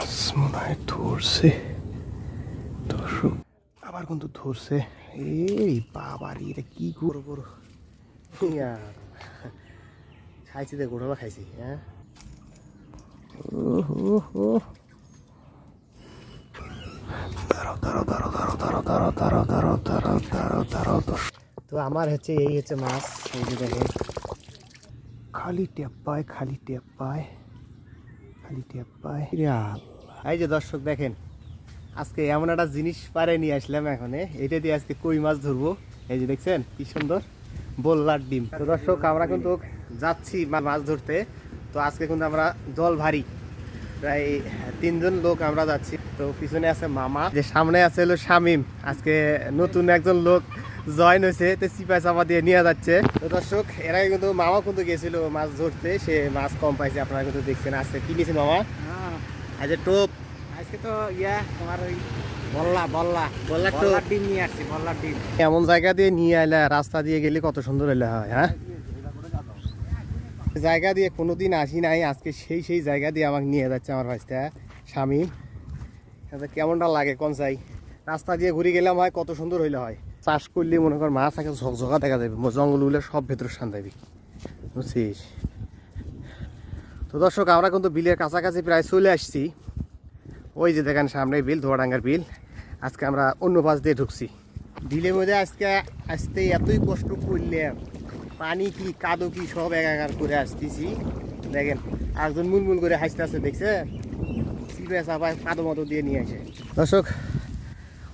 মাছ মনে হয় ধরছে দর্শক, আবার কিন্তু ধরছে। এই বাবারি, এটা কি করো করো খাইছি, দেখ গোটালা খাইছি। হ্যাঁ, তো আমার হচ্ছে এই হচ্ছে মাছ। এই যে দেখেন, খালি টেপ পায়, খালি টেপ পায়, খালি টেপ পায়। এই যে দর্শক দেখেন, আজকে এমন একটা জিনিস পারে নিয়ে আসলাম এখানে, এটা দিয়ে আজকে কই মাছ ধরবো। এই যে দেখছেন কি সুন্দর বললার ডিম। তো দর্শক, আমরা কিন্তু যাচ্ছি মাছ ধরতে। তো আজকে কিন্তু আমরা জল ভারী, প্রায় 3 জন লোক আমরা যাচ্ছি। তো পিছনে আছে মামা, যে সামনে আছে হলো শামিম। আজকে নতুন একজন লোক জয়েন হয়েছে, তো চিপা চাপা দিয়ে নিয়ে যাচ্ছে। তো দর্শক, এর আগে কিন্তু মামা কিন্তু গেছিল মাছ ধরতে, সে মাছ কম পাইছে, আপনারা কিন্তু দেখছেন। আজকে কি নিয়েছে মামা? আজ টোপ, আজকে তো তোমার ওই বল্লার ডিম নিয়ে আসছি, বল্লার ডিম। এমন জায়গা দিয়ে নিয়ে আইলে, রাস্তা দিয়ে গেলে কত সুন্দর হইলে হয়। হ্যাঁ, জায়গা দিয়ে কোনোদিন আসি নাই, আজকে সেই জায়গা দিয়ে আমাকে নিয়ে যাচ্ছে আমার ভাইটা শামিম। কেমনটা লাগে কোন চাই, রাস্তা দিয়ে ঘুরে গেলাম হয়, কত সুন্দর হইলে হয়। চাষ করলে মনে কর মাছ আগে ঝকঝকা দেখা যাবে, জঙ্গলগুলো সব ভেতরে শান যাবি, বুঝছিস। তো দর্শক, আমরা কিন্তু বিলের কাছাকাছি প্রায় চলে আসছি। ওই যে দেখেন সামনে বিল, ধোয়াডাঙ্গার বিল। আজকে আমরা অন্য পাশ দিয়ে ঢুকছি বিলের মধ্যে। আজকে আসতে এতই কষ্ট করলাম, পানি কি কাদো কি সব একাকার করে আসতেছি। দেখেন একজন মুলমুল করে হাসতে আসছে, দেখছে চিপে চাপায় কাদো মতো দিয়ে নিয়ে আসে। দর্শক,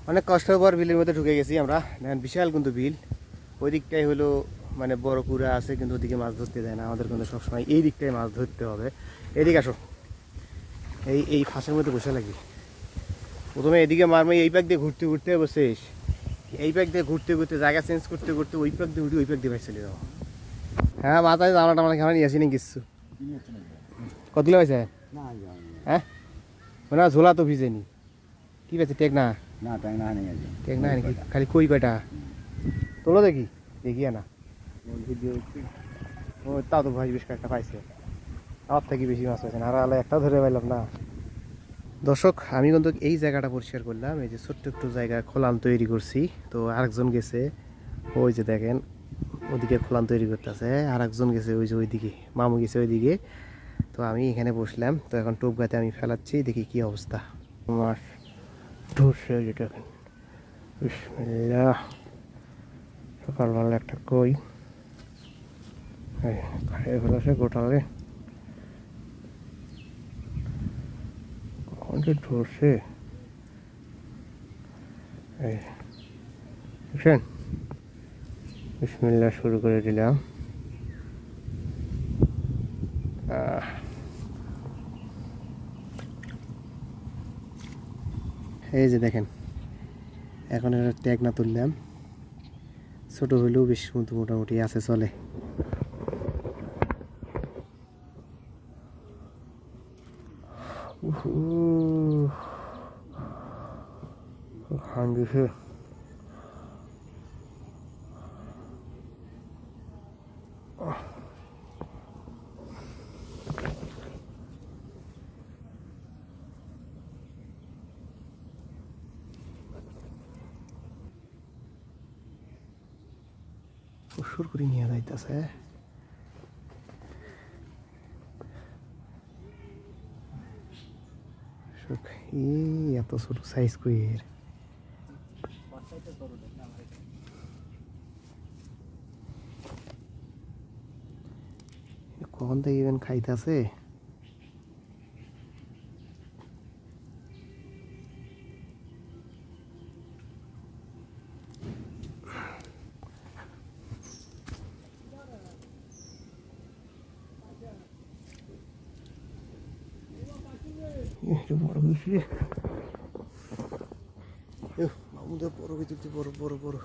অনেক কষ্টের পর বিলের মধ্যে ঢুকে গেছি আমরা। দেখেন বিশাল কিন্তু বিল। ওই দিকটাই হলো মানে বড় কুড়া আছে, কিন্তু ওদিকে মাছ ধরতে দেয় না আমাদের, কিন্তু সবসময় এই দিকটাই মাছ ধরতে হবে। এদিকে আসো, এই ফাঁসের মধ্যে বসে লাগি। প্রথমে এদিকে মারমে, এই প্যাক দিয়ে ঘুরতে ঘুরতে বসেস, এই প্যাক দিয়ে ঘুরতে ঘুরতে জায়গা চেঞ্জ করতে করতে ওই প্যাক দিয়ে উঠি, ওই প্যাক দিয়ে ভাই চলে যাও। হ্যাঁ, মাথায় জামা টামা খাওয়া নিয়ে আসি নি কিছু। কত কিলো পাইছে? হ্যাঁ, মানে ঝোলা তো ভিজেনি। কি পাইছে? টেক না, টেক না নাকি, খালি কই কয়টা তোলো দেখি, দেখি না। ও তাও তো ভাই বেশ কয়েকটা পাইছে, আমার থেকে বেশি মাছ পাইছে না, আর আলো একটা ধরে পাইলাম না। দর্শক, আমি কিন্তু এই জায়গাটা পরিষ্কার করলাম, এই যে ছোট্ট একটু জায়গা খোলান তৈরি করছি। তো আরেকজন গেছে, ওই যে দেখেন ওদিকে খোলান তৈরি করতেছে, আর একজন গেছে ওই যে ওইদিকে, মামু গেছে ওইদিকে। তো আমি এখানে বসলাম। তো এখন টোপ গাতে আমি ফেলাচ্ছি, দেখি কি অবস্থা। মাছ ধরছে যেটা, বিসমিল্লাহ। সকালবেলা একটা কই খাইয়ে ফেলেছে গোটালে, কখন যে ধরছে। এই বুঝছেন, বিসমিল্লাহ শুরু করে দিলাম। এই যে দেখেন, এখন একটা ট্যাগ না তুললাম, ছোট হইলেও বেশ মোটামুটি আছে, চলে। হাঙ্গিছে সুর করে নিয়ে যাইতেছে। এত ছোট সাইজ কইয়ের, কখন থেকে ইভেন খাইতেছে। বড় বেশি মামুদের বড় কিছু, বড় বড় বড়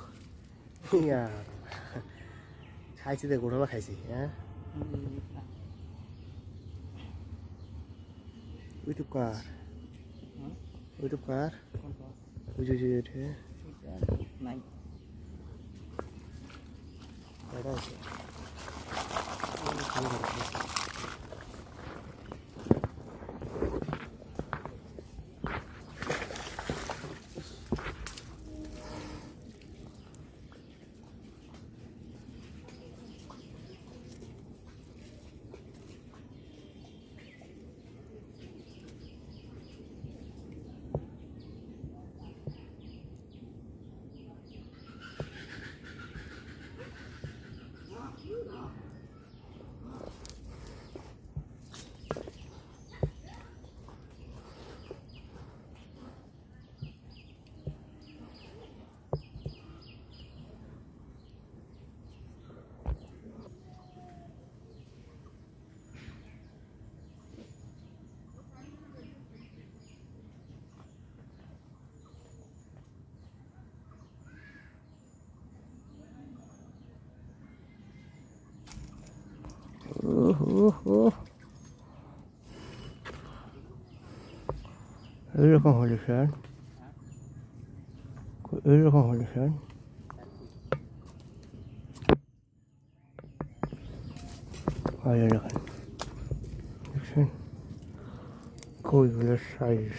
খাইছি, দেখ গোটালা খাইছি। হ্যাঁ, ইউটিউব কার, ইউটিউব কার বুঝে ওঠে নাই। এইরকম হলো স্যার, এইরকম হলো স্যার। দেখেন দেখছেন কইগুলোর সাইজ।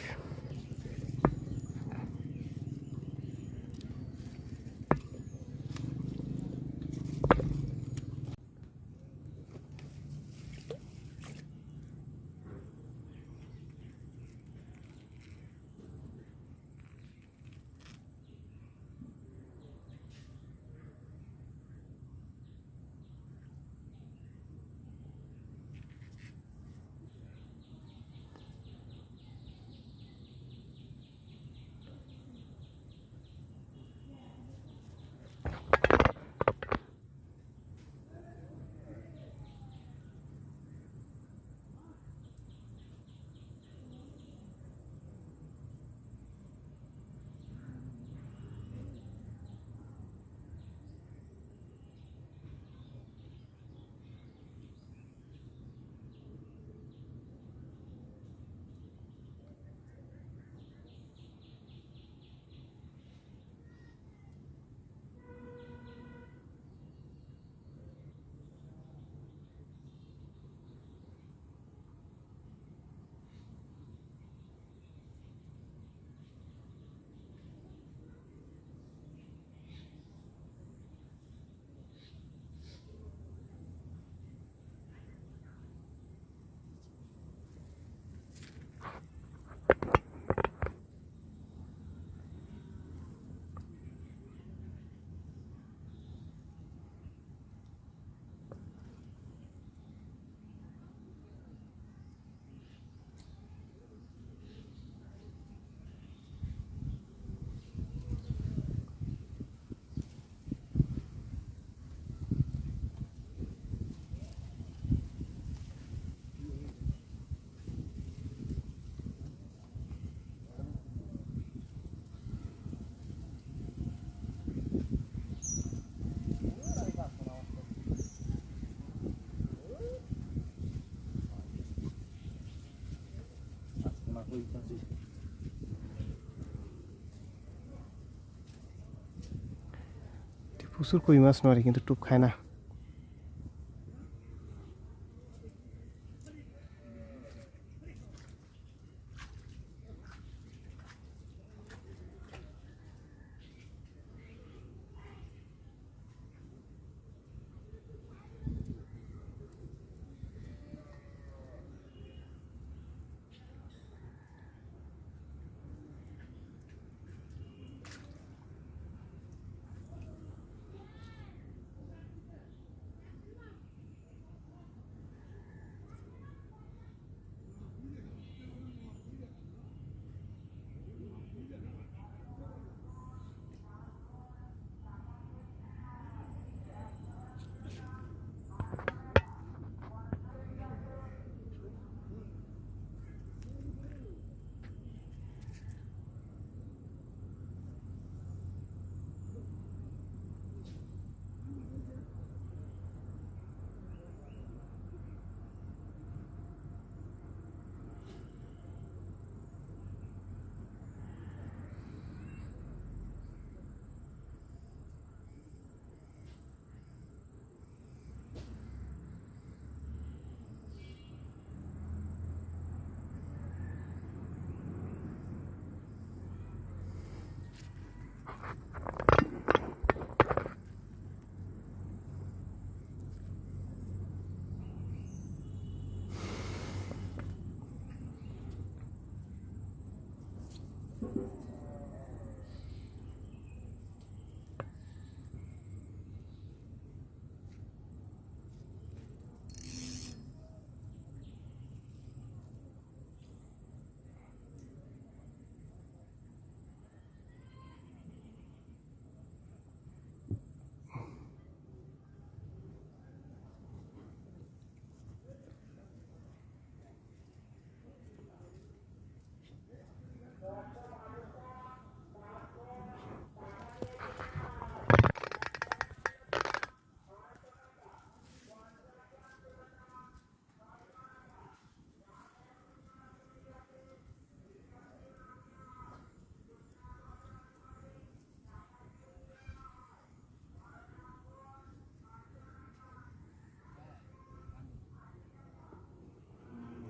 প্রচুর কই মাছ নড়ে কিন্তু টুপ খায় না।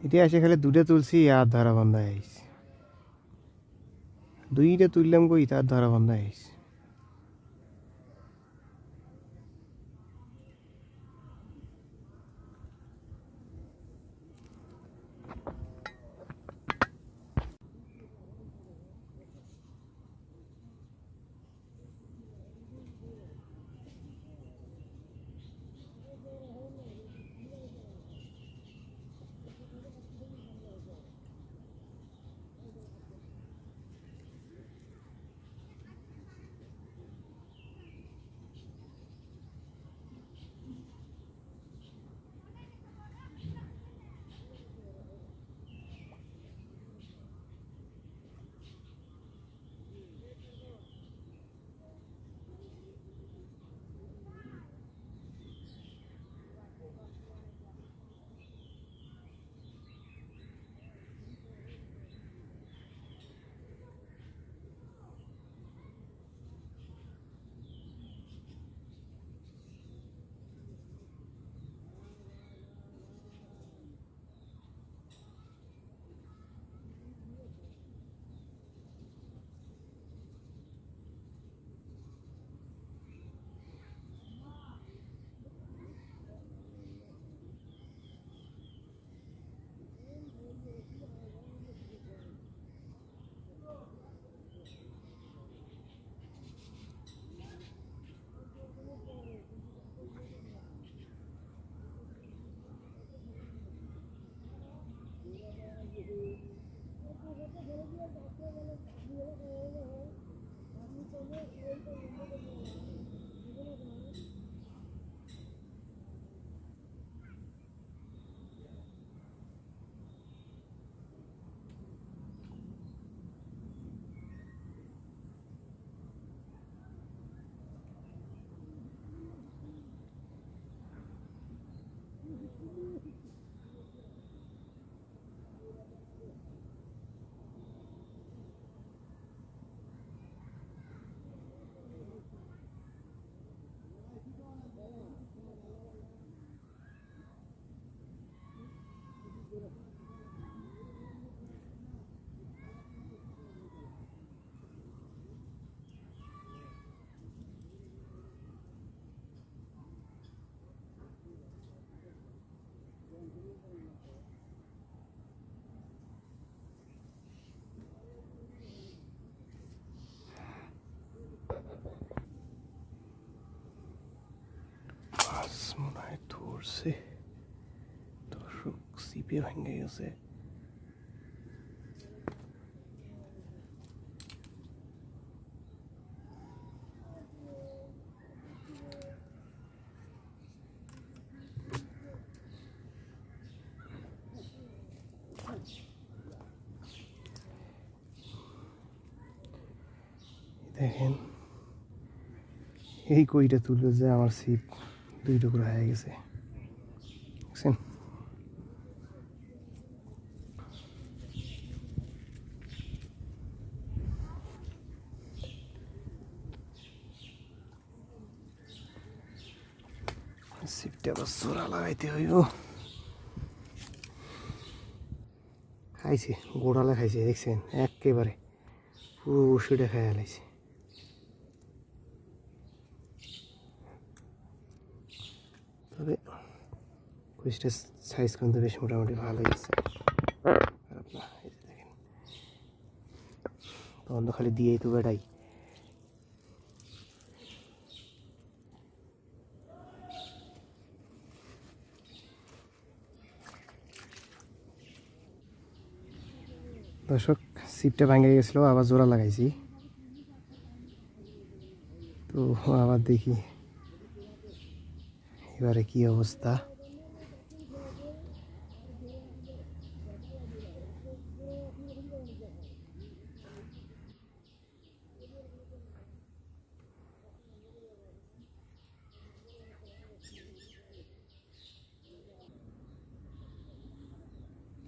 এটা এসে খালি দুটো তুলছি আর ধরা বন্ধ হয়েছে, দুইটা তুললাম কই তার ধরা বন্ধ হয়েছে। মাছ মনে হয় ধরছে, দর্শক সিপে ভেঙে গেছে। দেখেন এই কইটা তুলে যে আমার সিপ দুই টুকরো হয়ে গেছে, দেখছেন? সিপটা আবার চোরা লাগাইতে হইব। খাইছে, গোড়ালে খাইছে, দেখছেন? একেবারে পুরো বসিটা খাইয়া লাইছে। তবে কুইজটার সাইজ কিন্তু বেশ মোটামুটি ভালোই আছে, খারাপ না। এই যে দেখেন, তখন তো খালি দিয়েই তো বেড়াই। দর্শক সিপটা ভাঙে গেছিলো, আবার জোড়া লাগাইছি। তো আবার দেখি এবারে কি অবস্থা।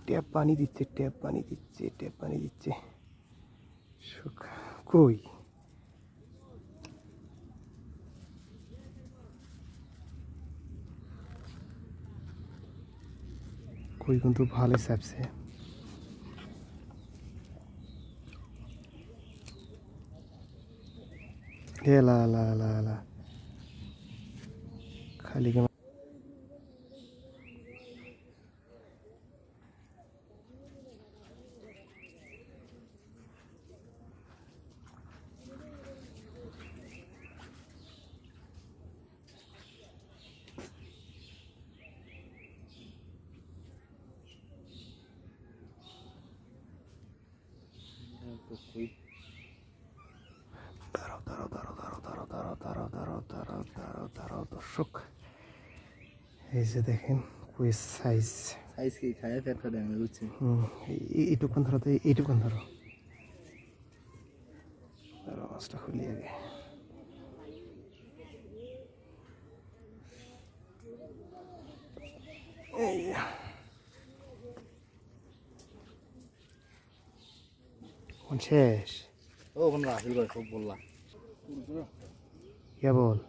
ট্যাপ পানি দিচ্ছে, ট্যাপ পানি দিচ্ছে, ট্যাপ পানি দিচ্ছে। কই কই কিন্তু ভালো চাপছে। লা লা লা লা খালি দর্শক এই যে দেখেন কুইজ সাইজ সাইজ কি খায় পেটটা ড্যামেজ হচ্ছে। এইটুকুন ধরো তো, এইটুকুন ধরো, মাছটা খুলি আগে। এই শেষ ও কোন রাহিল ভাই সব বললা কে বল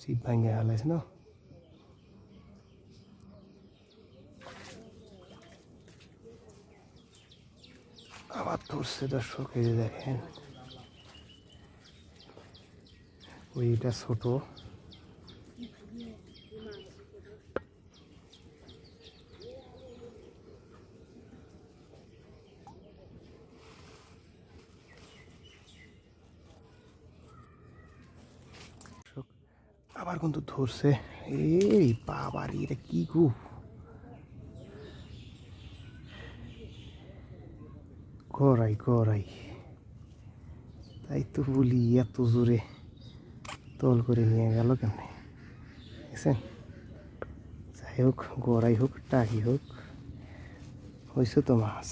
সিপ ভাঙে হালাইছে না। আবার ধরছে দর্শক, এই যে দেখেন ওইটা ছোট, আবার কিন্তু ধরছে। এই বাবার এটা কি গো, গড়াই গড়াই, তাই তো বলি এত জোরে তল করে নিয়ে গেল কেমনে, দেখছেন? যাই হোক, গড়াই হোক টাকি হোক, হয়েছে তো মাছ।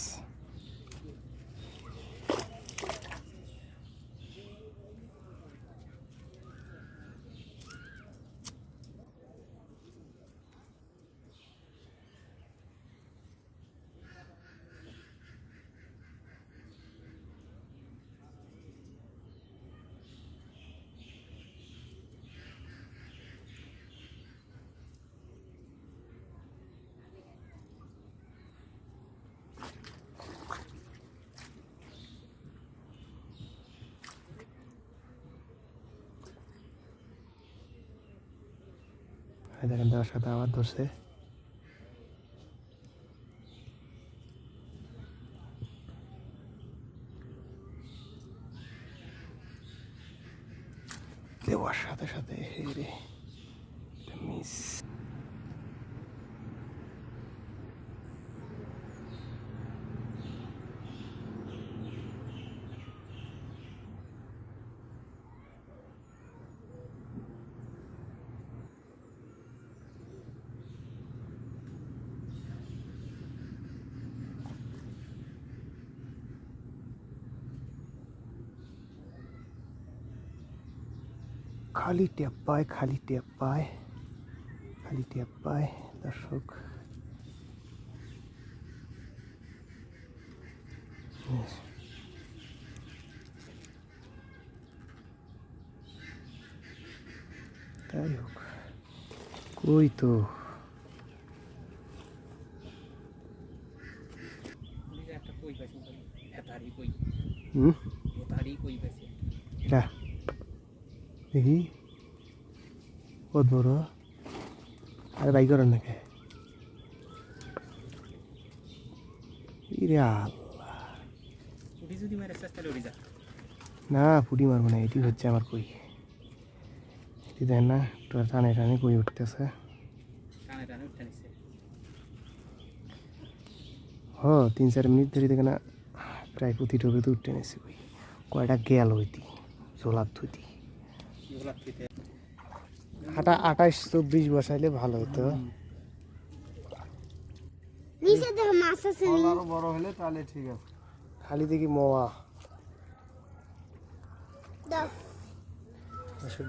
দেখেন দেওয়ার সাথে আবার ধরছে। দেওয়ার সাথে সাথে হেরে মিস। খালি ট্যাপ পায়, খালি ট্যাপ পায়, খালি ট্যাপ পায় দর্শক। তাই হোক, কই তো এটা দেখি কত বড়, আর বাই করেন নাকি? না পুটি মারবো না, এটি হচ্ছে আমার কই, এটি দেন না টানে টানে কই উঠতেছে। হ 3-4 মিনিট ধরে দেখে না প্রায় প্রতি টবে তো উঠতে নিয়েছি কই, কয়টা গেল হইতি জোলার থুইতি। 28-24 বসাইলে ভালো হতো। বড় হলে তাহলে ঠিক আছে। খালি দেখি মোয়া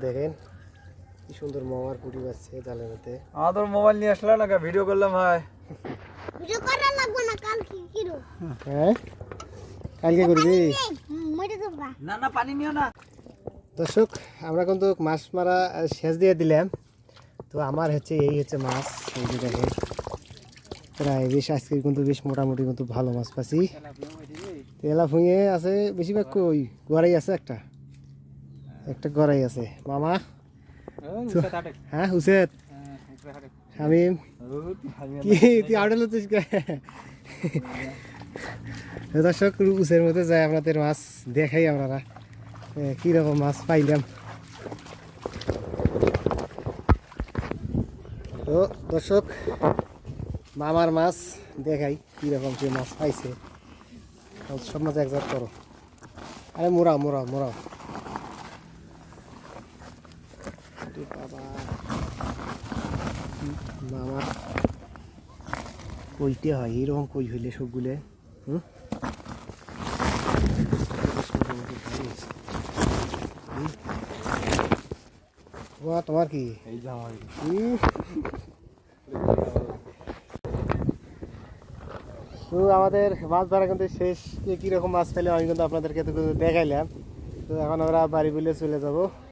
দেখেন কি সুন্দর মোয়ার পুটি পাচ্ছে জালের মধ্যে। আমাদের মোবাইল নিয়ে আসলে না, ভিডিও করলাম। ভাই ভিডিও করা লাগবে না, কালকে কিরো। হ্যাঁ কালকে করবি? মরে যাবা। না না পানি নিও না। দর্শক আমরা কিন্তু মাছ মারা শেষ দিয়ে দিলাম। তো আমার হচ্ছে এই হচ্ছে মাছ, এই যে দেখেন প্রায় বেশ আজকে কিন্তু বেশ মোটামুটি কিন্তু ভালো মাছ পাচ্ছি। তেলা ভুঁয়ে আছে বেশিরভাগ, কই গড়াই আছে, একটা একটা গড়াই আছে। মামা হ্যাঁ হুসেন শামিম কি তুই আউডাল হচ্ছিস কে? দর্শক উসের মধ্যে যায় আপনাদের মাছ দেখাই আপনারা কীরকম মাছ পাইলাম। তো দর্শক মামার মাছ দেখাই কীরকম সে মাছ পাইছে। সব মাছ একজাত করো, আরে মোরাও মোরাও মোরাও বাবা। মামার কইতে হয় এইরকম কই হইলে সবগুলো। হুম তোমার কি তো আমাদের মাছ ধরা কিন্তু শেষ। কিরকম মাছ পেলে আমি কিন্তু আপনাদেরকে তো দেখাইলাম। তো এখন আমরা বাড়ি বলে চলে যাব।